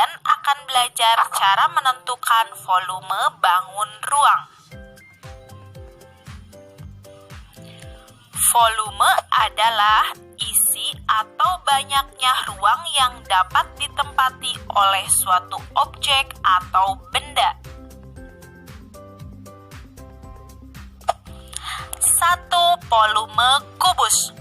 Kalian akan belajar cara menentukan volume bangun ruang. Volume adalah isi atau banyaknya ruang yang dapat ditempati oleh suatu objek atau benda. 1. Volume kubus.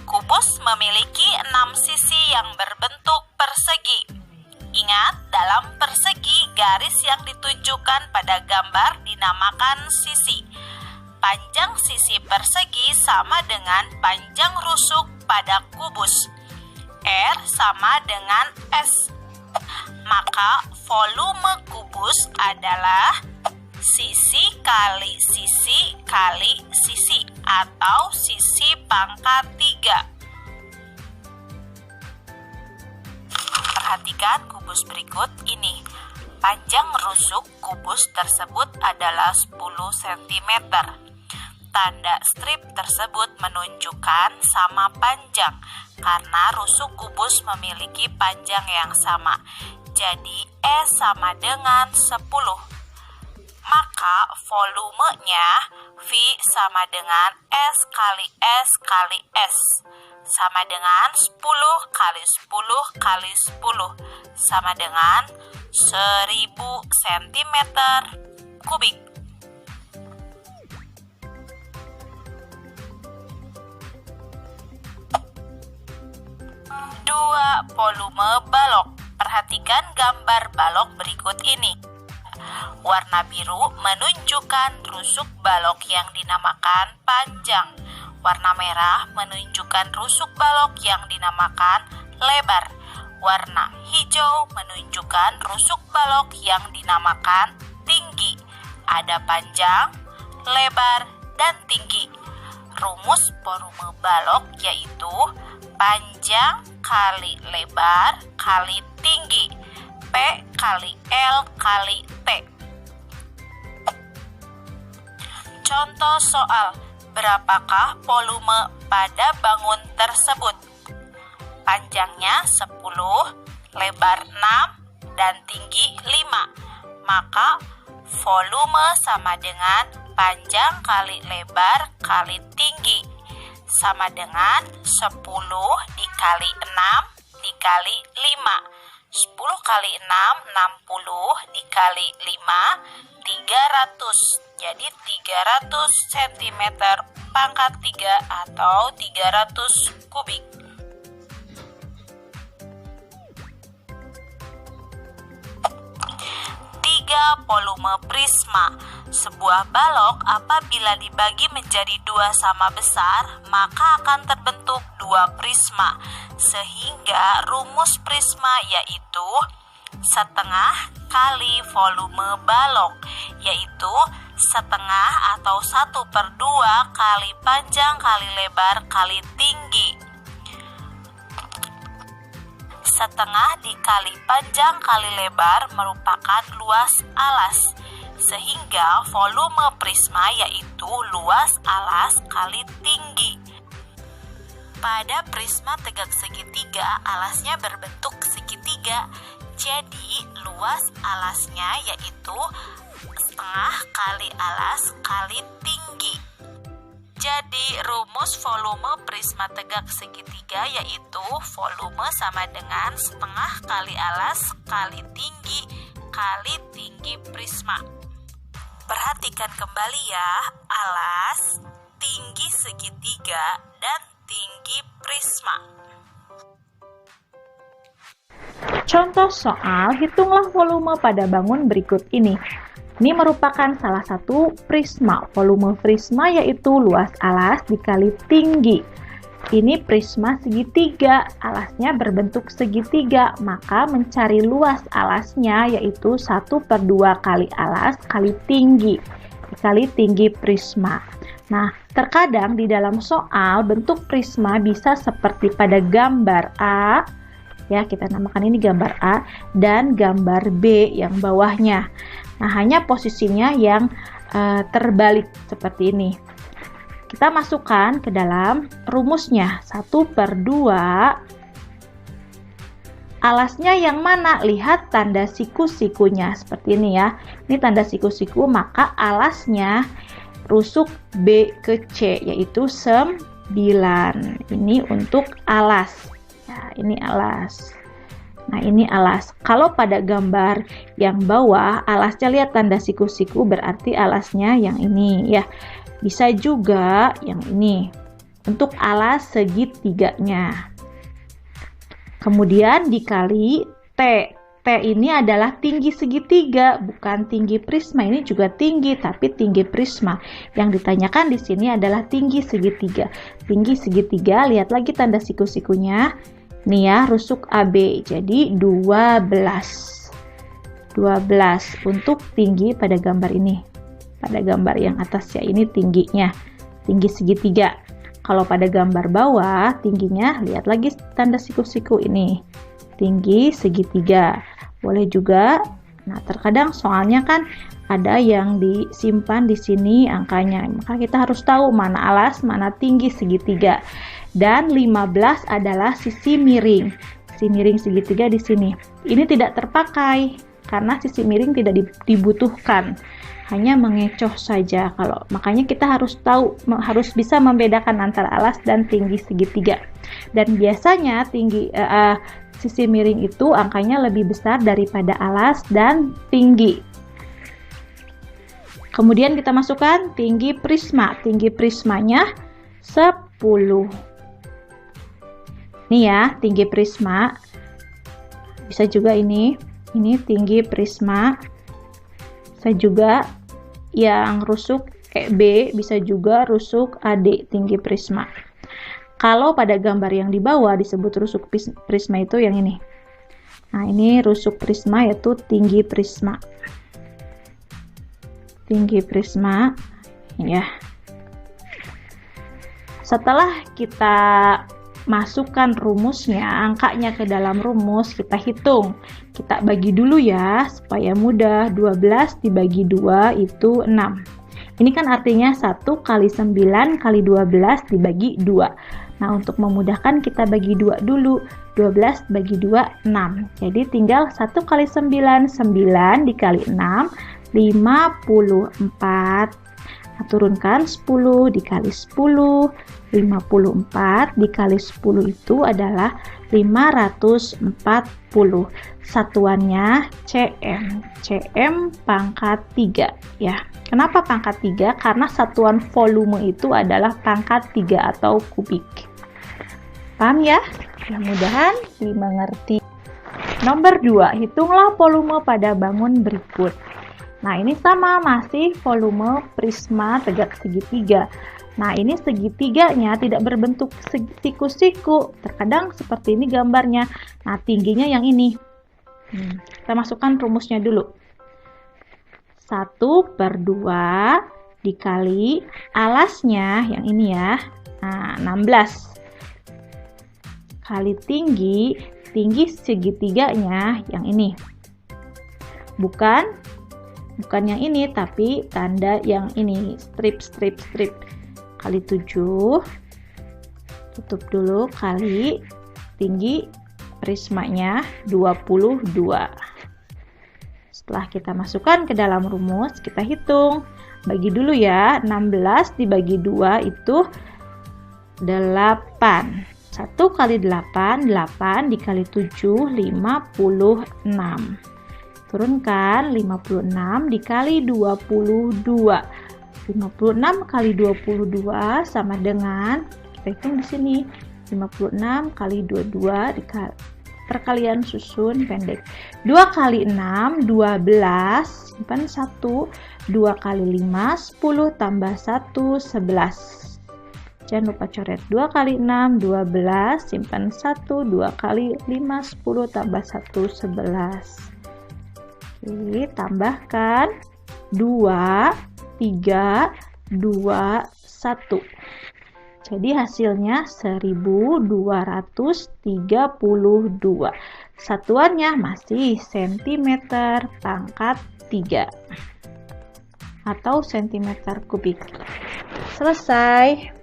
Kubus memiliki 6 sisi yang berbentuk persegi. Ingat, dalam persegi, garis yang ditunjukkan pada gambar dinamakan sisi. Panjang sisi persegi sama dengan panjang rusuk pada kubus. R sama dengan S. Maka volume kubus adalah sisi kali sisi kali sisi atau sisi pangkat 3. Perhatikan kubus berikut ini. Panjang rusuk kubus tersebut adalah 10 cm. Tanda strip tersebut menunjukkan sama panjang karena rusuk kubus memiliki panjang yang sama. Jadi S sama dengan 10. Maka volumenya V sama dengan S kali S kali S sama dengan 10 kali 10 kali 10 sama dengan 1000 cm kubik. 2. Volume balok. Perhatikan gambar balok berikut ini. Warna biru menunjukkan rusuk balok yang dinamakan panjang. Warna merah menunjukkan rusuk balok yang dinamakan lebar. Warna hijau menunjukkan rusuk balok yang dinamakan tinggi. Ada panjang, lebar, dan tinggi. Rumus volume balok yaitu panjang kali lebar kali tinggi, P kali L kali T. Contoh soal, berapakah volume pada bangun tersebut? Panjangnya 10, lebar 6, dan tinggi 5. Maka volume sama dengan panjang kali lebar kali tinggi sama dengan 10 dikali 6 dikali 5. 10 kali 6, 60 dikali 5, 300. Jadi 300 cm pangkat 3 atau 300 kubik. 3. Volume prisma. Sebuah balok apabila dibagi menjadi 2 sama besar, maka akan terbentuk 2 prisma. Sehingga rumus prisma yaitu setengah kali volume balok, yaitu setengah atau 1/2 kali panjang kali lebar kali tinggi. Setengah dikali panjang kali lebar merupakan luas alas, sehingga volume prisma yaitu luas alas kali tinggi. Pada prisma tegak segitiga, alasnya berbentuk segitiga, jadi luas alasnya yaitu setengah kali alas kali tinggi. Jadi rumus volume prisma tegak segitiga yaitu volume sama dengan setengah kali alas kali tinggi prisma. Perhatikan kembali ya, alas, tinggi segitiga, dan tinggi prisma. Contoh soal, hitunglah volume pada bangun berikut ini. Ini merupakan salah satu prisma. Volume prisma yaitu luas alas dikali tinggi. Ini prisma segitiga, alasnya berbentuk segitiga, maka mencari luas alasnya yaitu 1/2 kali alas kali tinggi, dikali tinggi prisma. Nah, terkadang di dalam soal bentuk prisma bisa seperti pada gambar A, ya kita namakan ini gambar A, dan gambar B yang bawahnya. Nah, hanya posisinya yang terbalik seperti ini. Kita masukkan ke dalam rumusnya 1/2 Alasnya yang mana? Lihat tanda siku-sikunya seperti ini ya. Ini tanda siku-siku, maka alasnya rusuk B ke C, yaitu 9. Ini untuk alas. Ya, ini alas. Nah, ini alas. Kalau pada gambar yang bawah, alasnya lihat tanda siku-siku, berarti alasnya yang ini ya. Bisa juga yang ini untuk alas segitiganya. Kemudian dikali T. T ini adalah tinggi segitiga, bukan tinggi prisma. Ini juga tinggi, tapi tinggi prisma. Yang ditanyakan di sini adalah tinggi segitiga. Tinggi segitiga, lihat lagi tanda siku-sikunya. Nih ya, rusuk AB. Jadi 12. 12 untuk tinggi pada gambar ini. Pada gambar yang atas ya, ini tingginya. Tinggi segitiga. Kalau pada gambar bawah, tingginya lihat lagi tanda siku-siku ini. Tinggi segitiga. Boleh juga. Nah, terkadang soalnya kan ada yang disimpan di sini angkanya. Maka kita harus tahu mana alas, mana tinggi segitiga. Dan 15 adalah sisi miring. Sisi miring segitiga di sini. Ini tidak terpakai karena sisi miring tidak dibutuhkan. Hanya mengecoh saja. Makanya kita harus tahu, harus bisa membedakan antara alas dan tinggi segitiga. Dan biasanya sisi miring itu angkanya lebih besar daripada alas dan tinggi. Kemudian kita masukkan tinggi prisma. Tinggi prismanya 10. Nih ya, tinggi prisma. Bisa juga ini tinggi prisma. Bisa juga yang rusuk B, bisa juga rusuk AD, tinggi prisma. Kalau pada gambar yang di bawah disebut rusuk prisma itu yang ini. Nah, ini rusuk prisma yaitu tinggi prisma. Tinggi prisma ya. Setelah kita masukkan rumusnya, angkanya ke dalam rumus, kita hitung. Kita bagi dulu ya, supaya mudah. 12 dibagi 2 itu 6. Ini kan artinya 1 kali 9 kali 12 dibagi 2. Nah, untuk memudahkan kita bagi 2 dulu. 12 bagi 2, 6. Jadi tinggal 1 kali 9, 9 dikali 6, 54. Nah, turunkan 10 dikali 10, 54 dikali 10 itu adalah 540. Satuannya cm. Cm pangkat 3 ya. Kenapa pangkat 3? Karena satuan volume itu adalah pangkat 3 atau kubik. Paham ya? Mudah-mudahan dimengerti. Nomor 2, hitunglah volume pada bangun berikut. Nah, ini sama, masih volume prisma tegak segitiga. Nah, ini segitiganya tidak berbentuk siku-siku. Terkadang seperti ini gambarnya. Nah, tingginya yang ini. Kita masukkan rumusnya dulu. 1/2 dikali alasnya yang ini ya. Nah, 16. Kali tinggi segitiganya yang ini. Bukan yang ini, tapi tanda yang ini, strip. Kali 7, tutup dulu, kali tinggi prismanya 22. Setelah kita masukkan ke dalam rumus, kita hitung. Bagi dulu ya, 16 dibagi 2 itu 8. 1 kali 8, 8 dikali 7, 56. Turunkan 56 dikali 22. 56 kali 22 sama dengan, kita hitung di sini, 56 kali 22 dikali perkalian susun pendek. 2 kali 6, 12, simpan 1. 2 kali 5, 10 tambah 1, 11. Jangan lupa coret. 2 kali 6, 12, simpan 1. 2 kali 5, 10 tambah 1, 11. Oke, tambahkan 2, 3, 2, 1. Jadi hasilnya 1232. Satuannya masih cm pangkat 3 atau cm kubik. Selesai.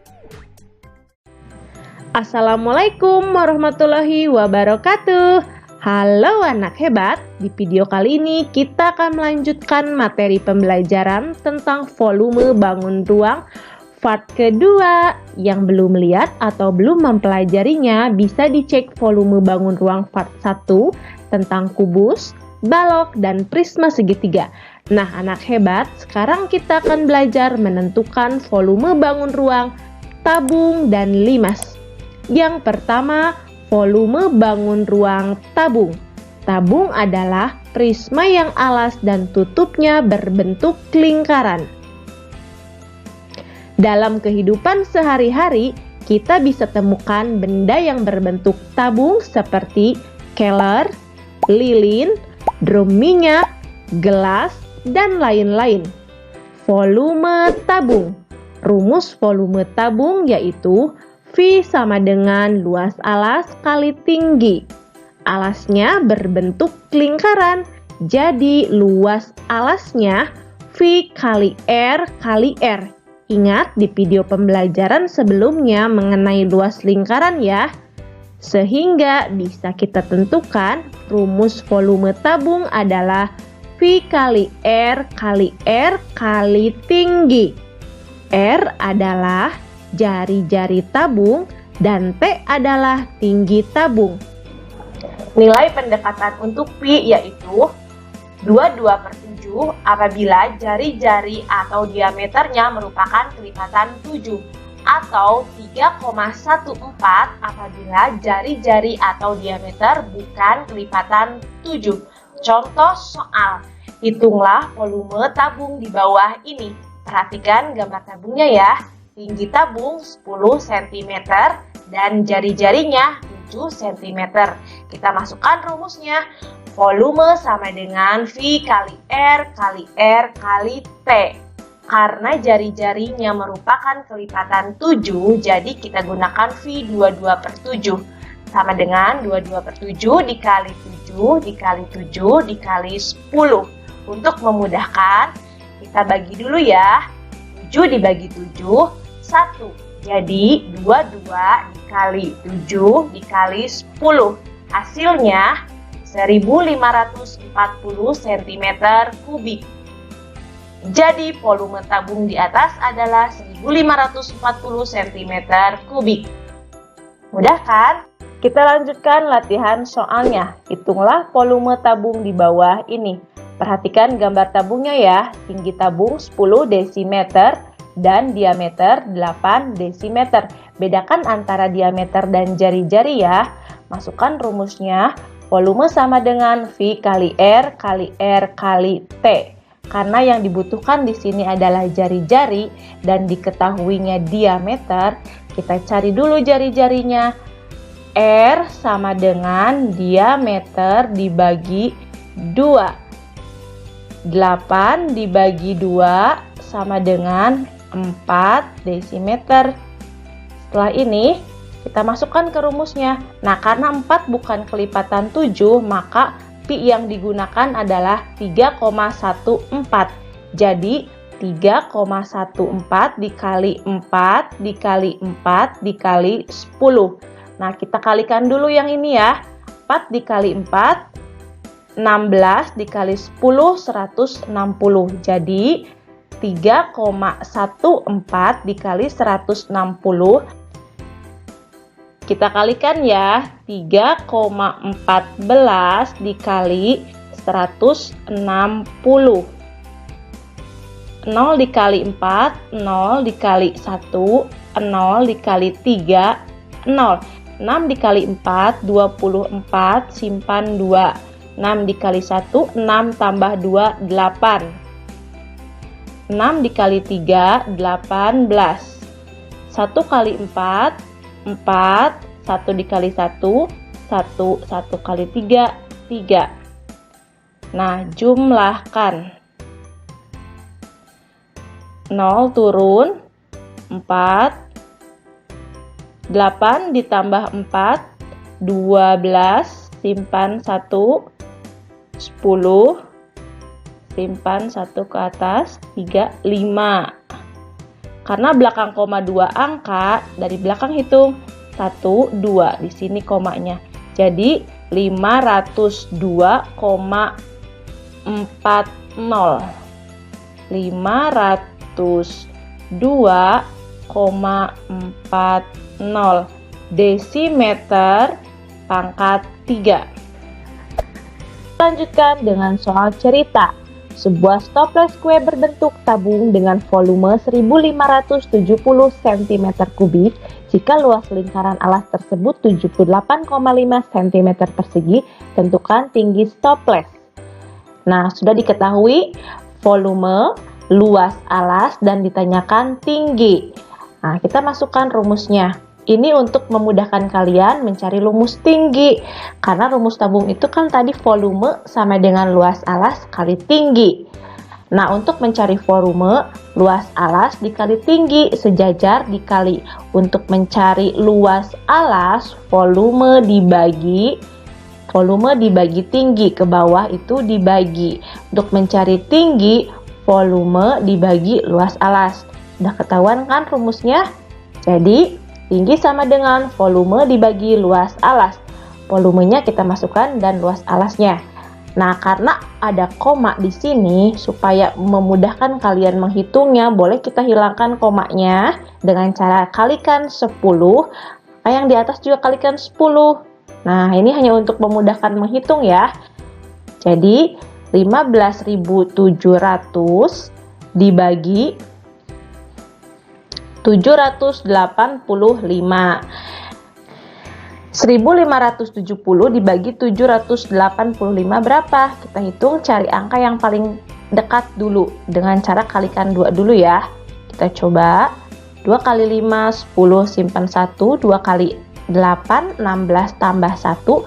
Assalamualaikum warahmatullahi wabarakatuh. Halo anak hebat, di video kali ini kita akan melanjutkan materi pembelajaran tentang volume bangun ruang part kedua. Yang belum lihat atau belum mempelajarinya bisa dicek volume bangun ruang part 1 tentang kubus, balok, dan prisma segitiga. Nah anak hebat, sekarang kita akan belajar menentukan volume bangun ruang, tabung, dan limas. Yang pertama, volume bangun ruang tabung. Tabung adalah prisma yang alas dan tutupnya berbentuk lingkaran. Dalam kehidupan sehari-hari, kita bisa temukan benda yang berbentuk tabung seperti keler, lilin, drum minyak, gelas, dan lain-lain. Volume tabung. Rumus volume tabung yaitu V sama dengan luas alas kali tinggi. Alasnya berbentuk lingkaran, jadi luas alasnya V kali R kali R. Ingat di video pembelajaran sebelumnya mengenai luas lingkaran ya. Sehingga bisa kita tentukan rumus volume tabung adalah V kali R kali tinggi. R adalah jari-jari tabung dan T adalah tinggi tabung. Nilai pendekatan untuk V yaitu 22/7 apabila jari-jari atau diameternya merupakan kelipatan 7 atau 3,14 apabila jari-jari atau diameter bukan kelipatan 7. Contoh soal, hitunglah volume tabung di bawah ini. Perhatikan gambar tabungnya ya. Tinggi tabung 10 cm dan jari-jarinya 7 cm. Kita masukkan rumusnya. Volume sama dengan V kali R kali T. Karena jari-jarinya merupakan kelipatan 7, jadi kita gunakan V 22/7. Sama dengan 22/7 dikali 7 dikali 7 dikali 10. Untuk memudahkan, kita bagi dulu ya. 7 dibagi 7, 1. Jadi 22 dikali 7 dikali 10. Hasilnya 1540 cm kubik. Jadi volume tabung di atas adalah 1540 cm kubik. Mudah kan? Kita lanjutkan latihan soalnya. Hitunglah volume tabung di bawah ini. Perhatikan gambar tabungnya ya. Tinggi tabung 10 desimeter dan diameter 8 desimeter. Bedakan antara diameter dan jari-jari ya. Masukkan rumusnya. Volume sama dengan V kali R kali T. Karena yang dibutuhkan di sini adalah jari-jari dan diketahuinya diameter, kita cari dulu jari-jarinya. R sama dengan diameter dibagi 2. 8 dibagi 2 sama dengan 4 desimeter. Setelah ini kita masukkan ke rumusnya. Nah, karena 4 bukan kelipatan 7, maka pi yang digunakan adalah 3,14. Jadi 3,14 dikali 4 dikali 4 dikali 10. Nah, kita kalikan dulu yang ini ya. 4 dikali 4, 16 dikali 10, 160. Jadi 3,14 dikali 160. Kita kalikan ya. 3,14 dikali 160. 0 dikali 4, 0 dikali 1, 0 dikali 3, 0. 6 dikali 4, 24, simpan 2. 6 dikali 1, 6 tambah 2, 8. 6 dikali 3, 18. 1 kali 4, 4. 1 dikali 1, 1. 1 kali 3, 3. Nah, jumlahkan. 0 turun, 4. 8 ditambah 4, 12. Simpan 1, 10. Simpan 1 ke atas, 3, 5. Karena belakang koma 2 angka, dari belakang hitung 1, 2. Di sini komanya. Jadi 502,40. 502,40 desimeter pangkat 3. Lanjutkan dengan soal cerita. Sebuah stopless kue berbentuk tabung dengan volume 1570 cm3 jika luas lingkaran alas tersebut 78,5 cm persegi, tentukan tinggi stopless. Nah, sudah diketahui volume, luas alas, dan ditanyakan tinggi. Nah, kita masukkan rumusnya. Ini untuk memudahkan kalian mencari rumus tinggi. Karena rumus tabung itu kan tadi volume sama dengan luas alas kali tinggi. Nah, untuk mencari volume, luas alas dikali tinggi, sejajar dikali. Untuk mencari luas alas, volume dibagi tinggi, ke bawah itu dibagi. Untuk mencari tinggi, volume dibagi luas alas. Sudah ketahuan kan rumusnya? Jadi, tinggi sama dengan volume dibagi luas alas. Volumenya kita masukkan dan luas alasnya. Nah, karena ada koma di sini, supaya memudahkan kalian menghitungnya, boleh kita hilangkan komanya dengan cara kalikan 10. Yang di atas juga kalikan 10. Nah, ini hanya untuk memudahkan menghitung ya. Jadi, 15.700 dibagi 785. 1570 dibagi 785 berapa? Kita hitung, cari angka yang paling dekat dulu dengan cara kalikan 2 dulu ya. Kita coba 2 kali 5 10, simpan 1, 2 kali 8 16 tambah 1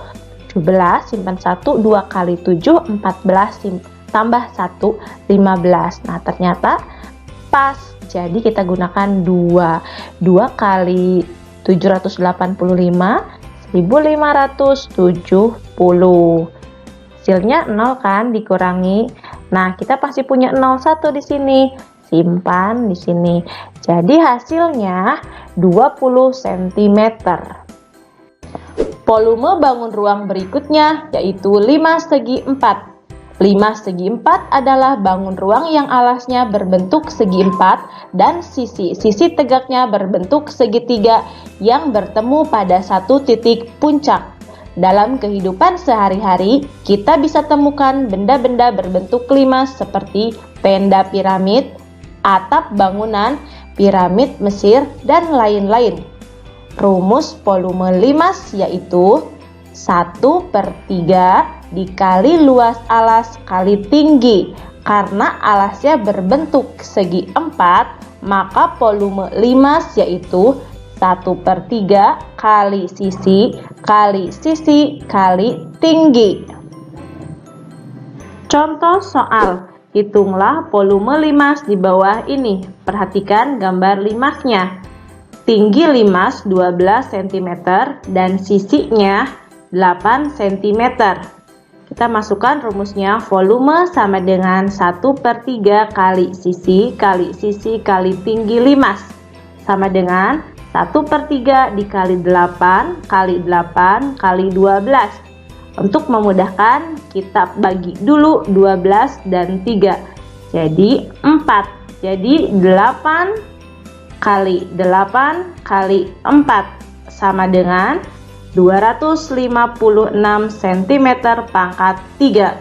17, simpan 1, 2 kali 7 14, tambah 1 15. Nah, ternyata pas. Jadi kita gunakan 2 kali 785, 1570. Hasilnya 0 kan, dikurangi. Nah, kita pasti punya 01 di sini. Simpan di sini. Jadi hasilnya 20 cm. Volume bangun ruang berikutnya yaitu 5 segi 4. 5 segi 4 adalah bangun ruang yang alasnya berbentuk segi 4 dan sisi tegaknya berbentuk segitiga yang bertemu pada satu titik puncak. Dalam kehidupan sehari-hari, kita bisa temukan benda-benda berbentuk 5 seperti tenda piramid, atap bangunan, piramid Mesir, dan lain-lain. Rumus volume 5 yaitu 1/3 dikali luas alas kali tinggi. Karena alasnya berbentuk segi 4, maka volume 5 yaitu 1/3 kali sisi kali tinggi. Contoh soal, hitunglah volume 5 di bawah ini. Perhatikan gambar 5-nya. Tinggi 5 12 cm dan sisinya 8 cm. Kita masukkan rumusnya, volume sama dengan 1/3 kali sisi kali tinggi 5 sama dengan 1/3 dikali 8 kali 8 kali 12. Untuk memudahkan, kita bagi dulu 12 dan 3. Jadi 4. Jadi 8 kali 8 kali 4 sama dengan 256 cm pangkat 3.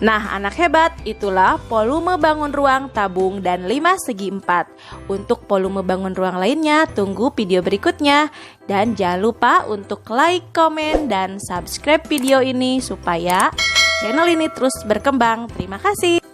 Nah, anak hebat, itulah volume bangun ruang tabung dan 5 segi 4. Untuk volume bangun ruang lainnya, tunggu video berikutnya. Dan jangan lupa untuk like, komen, dan subscribe video ini supaya channel ini terus berkembang. Terima kasih.